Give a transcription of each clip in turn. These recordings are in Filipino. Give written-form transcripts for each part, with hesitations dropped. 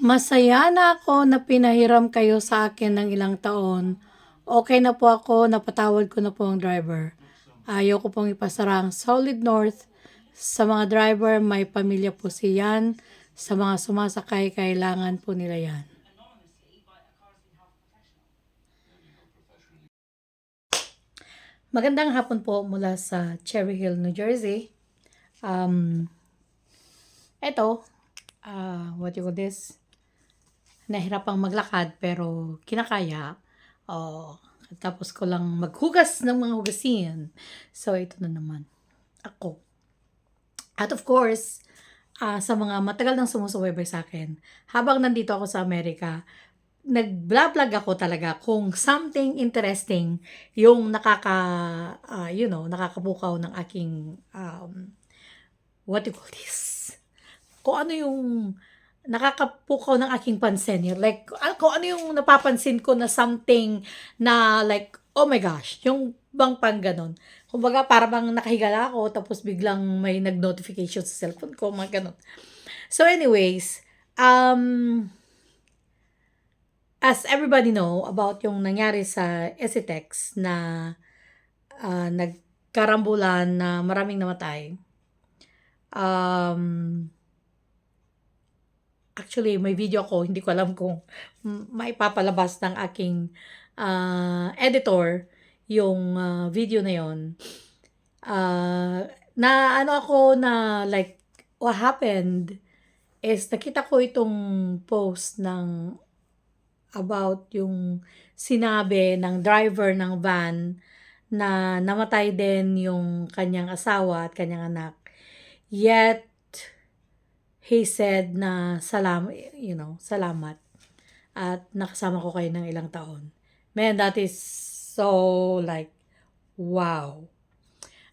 Masaya na ako na pinahiram kayo sa akin ng ilang taon. Okay na po ako, napatawad ko na po ang driver. Ayaw ko pong ipasara ang Solid North. Sa mga driver, may pamilya po siyan. Sa mga sumasakay, kailangan po nila yan. Magandang hapon po mula sa Cherry Hill, New Jersey. Eto, what you call this? Nahirapang maglakad pero kinakaya. Oh, tapos ko lang maghugas ng mga hugasin. So, ito na naman. Ako. At of course, sa mga matagal nang sumusubaybay sa akin, habang nandito ako sa Amerika, nag-vlog ako talaga kung something interesting yung nakakapukaw ng aking, what do you call this? Kung ano yung nakakapukaw ng aking pansin. Like, kung ano yung napapansin ko na something na like, oh my gosh, yung bang pang ganon. Kumbaga, para bang nakahiga na ako, tapos biglang may nag-notification sa cellphone ko, mga ganon. So anyways, as everybody know about yung nangyari sa Esitex na nagkarambulan na maraming namatay. Actually, may video ko, hindi ko alam kung maipapalabas ng aking editor yung video na yon. Na ano ako na like, what happened is nakita ko itong post ng about yung sinabi ng driver ng van na namatay din yung kanyang asawa at kanyang anak. Yet, he said na salamat. At nakasama ko kayo ng ilang taon. Man, that is so like, wow.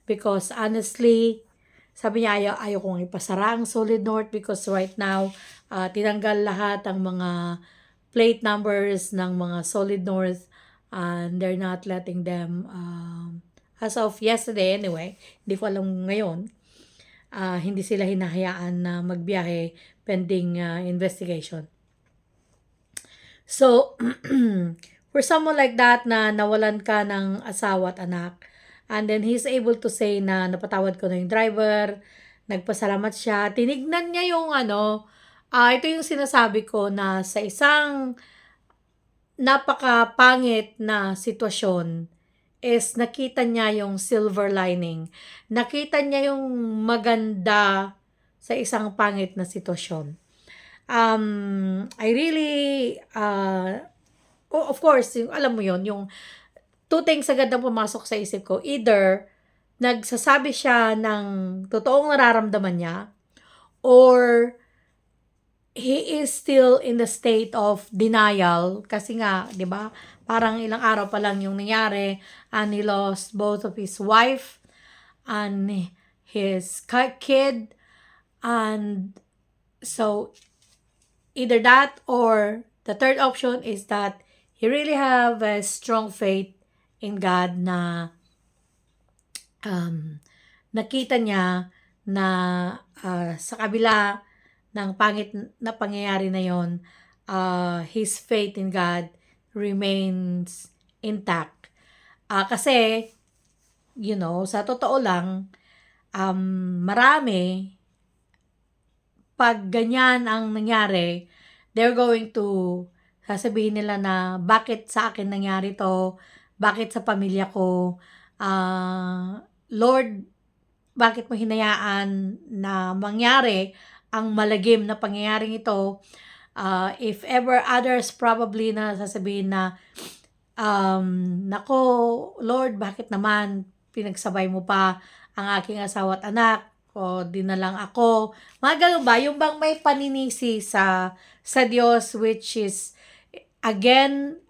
Because honestly, sabi niya ayaw kong ipasara ang Solid North because right now, tinanggal lahat ang mga plate numbers ng mga Solid North and they're not letting them, as of yesterday anyway, hindi ko alam ngayon, hindi sila hinahayaan na magbiyahe pending investigation. So, for someone like that na nawalan ka ng asawa at anak, and then he's able to say na napatawad ko na yung driver, nagpasalamat siya, tinignan niya yung ito yung sinasabi ko na sa isang napakapangit na sitwasyon is nakita niya yung silver lining. Nakita niya yung maganda sa isang pangit na sitwasyon. I really, of course, yung, alam mo yon yung two things agad na pumasok sa isip ko. Either, nagsasabi siya ng totoong nararamdaman niya, or he is still in the state of denial kasi nga, 'di ba? Parang ilang araw pa lang yung nangyari and he lost both of his wife and his kid, and so either that or the third option is that he really have a strong faith in God na nakita niya na sa kabila ng pangit na pangyayari na yon, his faith in God remains intact. Kasi, sa totoo lang, marami, pag ganyan ang nangyari, they're going to sasabihin nila na bakit sa akin nangyari to, bakit sa pamilya ko, Lord, bakit mo hinayaan na mangyari ang malagim na pangyayaring ito? If ever others probably na sasabihin na, nako, Lord, bakit naman pinagsabay mo pa ang aking asawa at anak? O di na lang ako. Mga ganun ba? Yung bang may paninisi sa Diyos, which is, again,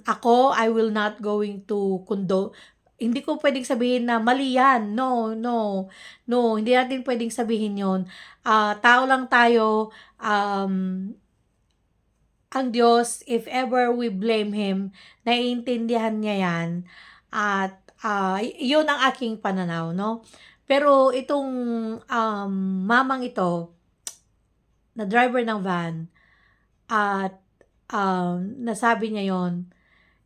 ako, I will not going to condone. Hindi ko pwedeng sabihin na mali yan. No. Hindi natin pwedeng sabihin yon. Tao lang tayo. Ang Diyos, if ever we blame Him, naiintindihan niya yan. At yun ang aking pananaw, no? Pero itong mamang ito, na driver ng van, at nasabi niya yon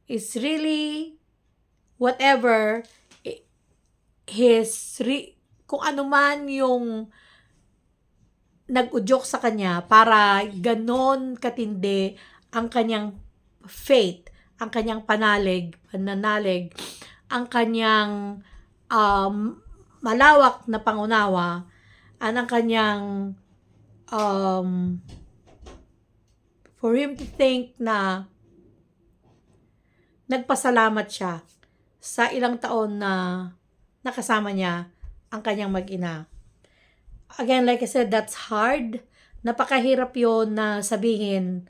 is really whatever his kung ano man yung nag-udyok sa kanya para ganon katindi ang kanyang faith, ang kanyang pananalig, ang kanyang malawak na pangunawa, ang kanyang for him to think na nagpasalamat siya sa ilang taon na nakasama niya ang kanyang mag-ina. Again, like I said, that's hard. Napakahirap yon na sabihin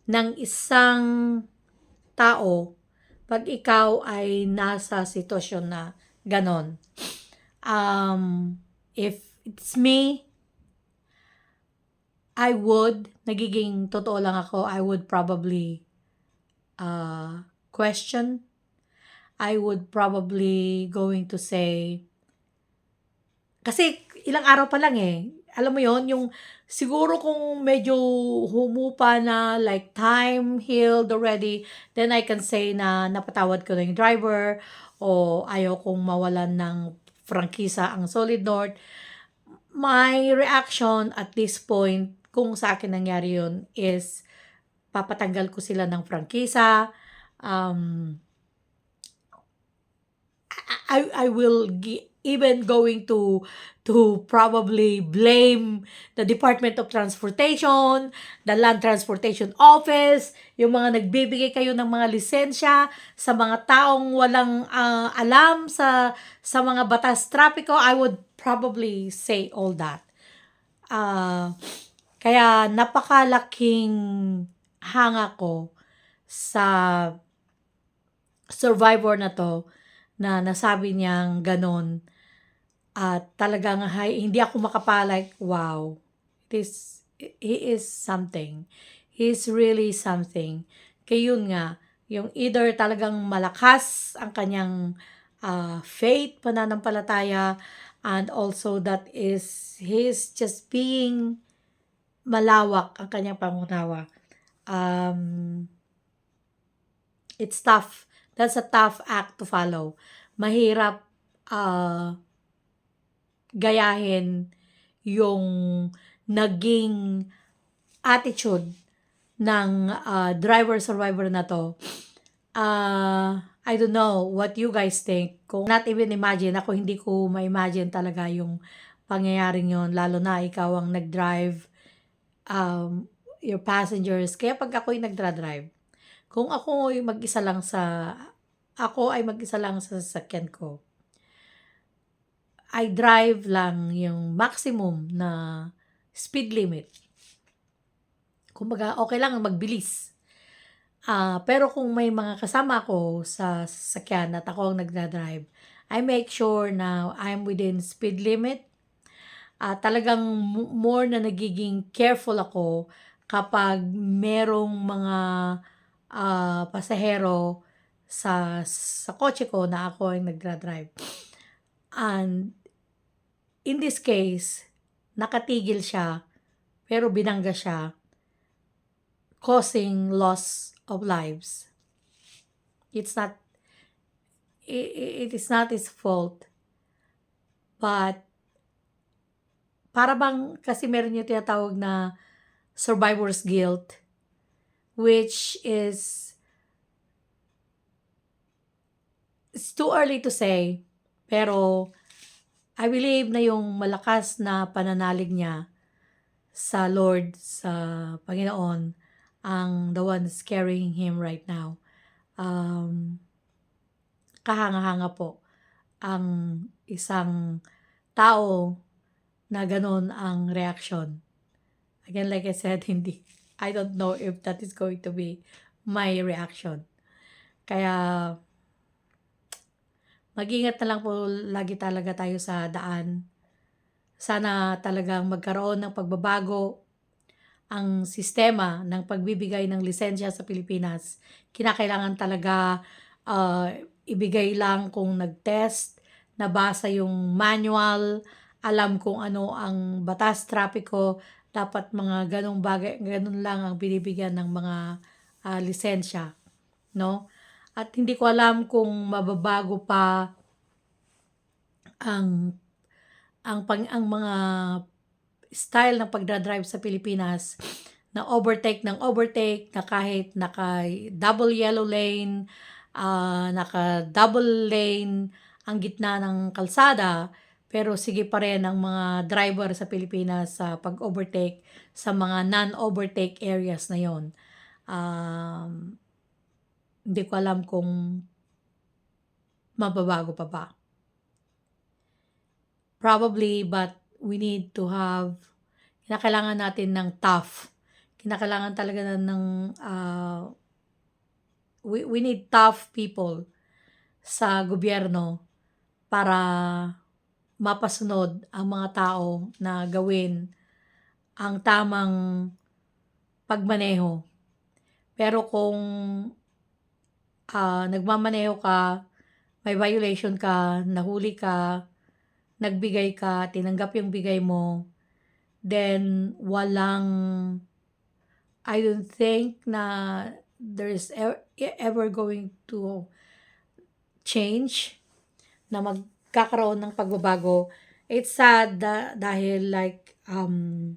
ng isang tao pag ikaw ay nasa sitwasyon na ganon. If it's me, nagiging totoo lang ako, I would probably question. I would probably going to say, kasi ilang araw pa lang alam mo yon yung siguro kung medyo humupa na, like time healed already, then I can say na napatawad ko na yung driver o ayaw kong mawalan ng prangkisa ang Solid North. My reaction at this point, kung sa akin nangyari yun, is papatanggal ko sila ng prangkisa. I will even going to probably blame the Department of Transportation, the Land Transportation Office, yung mga nagbibigay kayo ng mga lisensya sa mga taong walang alam sa mga batas trapiko. I would probably say all that. Kaya napakalaking hanga ko sa survivor na to, na nasabi niyang ganon, at talagang hindi ako makapalike, wow, he is something. He's really something. Kaya yun nga, yung either talagang malakas ang kanyang faith, pananampalataya, and also that is he's just being malawak ang kanyang pangunawa. It's tough. That's a tough act to follow. Mahirap gayahin yung naging attitude ng driver survivor na to. I don't know what you guys think. Kung not even imagine, ako hindi ko ma-imagine talaga yung pangyayaring yon, lalo na ikaw ang nag-drive, your passengers. Kaya pag ako'y nagdra-drive, kung ako ay mag-isa lang sa sasakyan ko, I drive lang yung maximum na speed limit. Kumbaga, okay lang magbilis. Pero kung may mga kasama ako sa sasakyan at ako ang nagdadrive, I make sure na I'm within speed limit. Talagang more na nagiging careful ako kapag merong mga pasahero sa kotse ko na ako ay nagdadrive. And in this case, nakatigil siya, pero binangga siya, causing loss of lives. It is not his fault. But, para bang, kasi meron yung tinatawag na survivor's guilt, which is, it's too early to say, pero, I believe na yung malakas na pananalig niya sa Lord, sa Panginoon, ang the one that's carrying him right now. Kahanga-hanga po ang isang tao na ganon ang reaction. Again, like I said, I don't know if that is going to be my reaction. Kaya, mag-ingat na lang po lagi talaga tayo sa daan. Sana talagang magkaroon ng pagbabago ang sistema ng pagbibigay ng lisensya sa Pilipinas. Kinakailangan talaga ibigay lang kung nag-test, nabasa yung manual, alam kung ano ang batas trapiko, dapat mga ganong bagay, ganun lang ang binibigyan ng mga lisensya, no? At hindi ko alam kung mababago pa ang ang mga style ng pagdra-drive sa Pilipinas na overtake ng overtake, na kahit naka double yellow lane, naka double lane ang gitna ng kalsada, pero sige pa rin ang mga driver sa Pilipinas sa pag-overtake sa mga non-overtake areas na yon. Um, Hindi ko alam kung mababago pa ba. Probably, but we need to have, kinakailangan natin ng tough. Kinakailangan talaga ng, we need tough people sa gobyerno para mapasunod ang mga tao na gawin ang tamang pagmaneho. Pero kung nagmamaneho ka, may violation ka, nahuli ka, nagbigay ka, tinanggap yung bigay mo, then I don't think na there's ever going to change, na magkakaroon ng pagbabago. It's sad dahil like, ang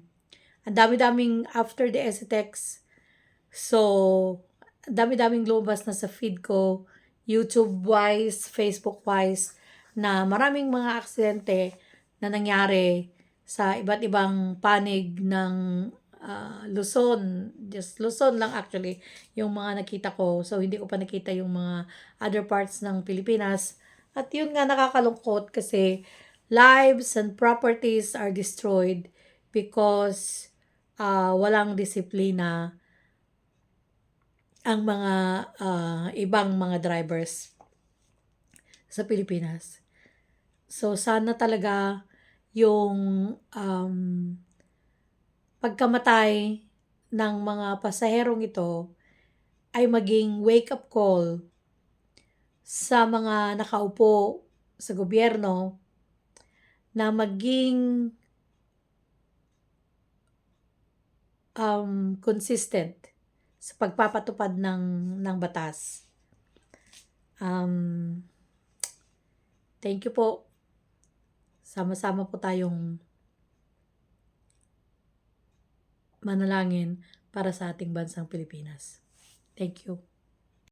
dami-daming after the STX, so ang dami-daming lumabas na sa feed ko, YouTube-wise, Facebook-wise, na maraming mga aksidente na nangyari sa iba't ibang panig ng Luzon. Just Luzon lang actually yung mga nakita ko. So, hindi ko pa nakita yung mga other parts ng Pilipinas. At yun nga, nakakalungkot kasi lives and properties are destroyed because walang disiplina ang mga ibang mga drivers sa Pilipinas. So, sana talaga yung pagkamatay ng mga pasaherong ito ay maging wake-up call sa mga nakaupo sa gobyerno na maging consistent sa pagpapatupad ng batas. Thank you po. Sama-sama po tayong manalangin para sa ating bansang Pilipinas. Thank you.